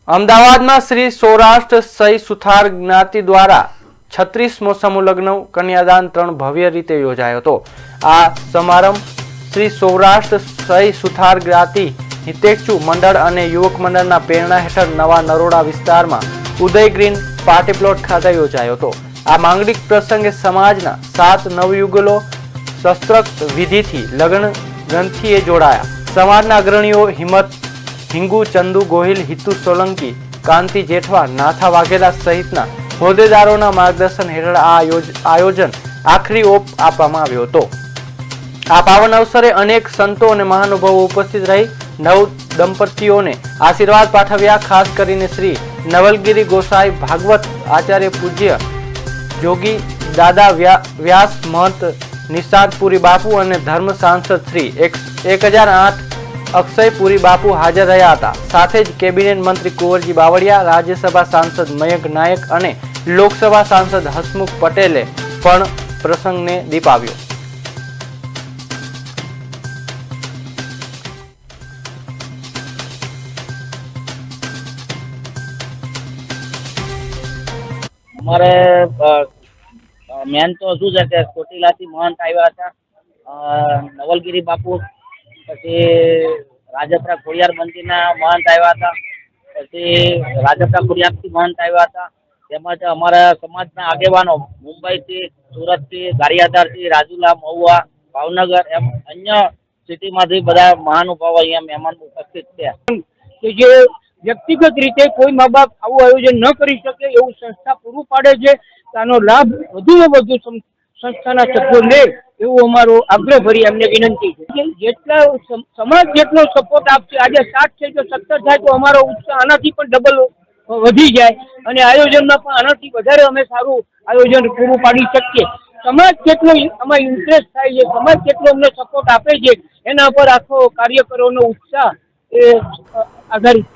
અમદાવાદમાં શ્રી સૌરાષ્ટ્ર સહી સુથાર જ્ઞાતિ દ્વારા 36મો સમૂહ લગ્ન કન્યાદાન 3 ભવ્ય રીતે યોજાયો હતો। આ સમારંભ શ્રી સૌરાષ્ટ્ર સહી સુથાર જ્ઞાતિ હિતેચ્છુ મંડળ અને યુવક મંડળના પ્રેરણા હેઠળ નવા નરોડા વિસ્તારમાં ઉદય ગ્રીન પાર્ટી પ્લોટ ખાતે યોજાયો હતો। આ માંગલિક પ્રસંગે સમાજના 7 નવયુગલો શસ્ત્રોક્ત વિધિથી લગ્ન ગ્રંથિએ જોડાયા। સમાજના અગ્રણીઓ હિંમત हिंगू चंदू गोहिल हितू सोलंकी कांति जेठवा नाथा वाघेला सहितना होद्देदारों मार्गदर्शन हेठळ आयोजन आखरी ओप आपवामां आव्यो हतो। आ पावन अवसरे अनेक संतो और महानुभावों उपस्थित रही नव दंपतीओने आशीर्वाद पाठव्या। खास करीने श्री नवलगिरी गोसाई भागवत आचार्य पूज्य जोगी दादा व्यास महंत निशांतपुरी बापू और धर्म सांसद श्री 1008 अक्षयपुरी बापू हाजर रह्या हता। साथे ज केबिनेट मंत्री कुंवरजी बावळिया, राज्यसभा सांसद मयंक नायक और लोकसभा सांसद हसमुख पटेले पण प्रसंगने दीपाव्यो। अमारे मेन तो शू है कि ચોટીલાથી महंत आव्या हता, नवलगिरी बापू, પછી રાજપરા ખોડિયાર મંદિરના મહંત આવ્યા હતા, પછી રાજપરા ખોડિયારથી મહંત આવ્યા હતા। તેમજ અમારા સમાજના આગેવાનો મુંબઈથી, સુરતથી, ગારિયાધારથી, રાજુલા, મહુવા, ભાવનગર એમ અન્ય સિટીમાંથી બધા મહાનુભાવો અહીંયા મહેમાન ઉપસ્થિત છે। કે જે વ્યક્તિગત રીતે કોઈ મા બાપ આવું આયોજન ન કરી શકે એવું સંસ્થા પૂરું પાડે છે। આનો લાભ વધુમાં વધુ સંસ્થાના સભ્યો લે એવું અમારો આગ્રહભરી એમને વિનંતી છે। જેટલા સમાજ જેટલો સપોર્ટ આપશે, આજે 7 છે તો 17 થાય તો અમારો ઉત્સાહ આનાથી પણ ડબલ વધી જાય અને આયોજનમાં પણ આનાથી વધારે અમે સારું આયોજન પૂરું પાડી શકીએ। સમાજ કેટલો આમાં ઇન્ટરેસ્ટ થાય છે, સમાજ કેટલો અમને સપોર્ટ આપે છે, એના પર આખો કાર્યકરોનો ઉત્સાહ એ આધારિત છે।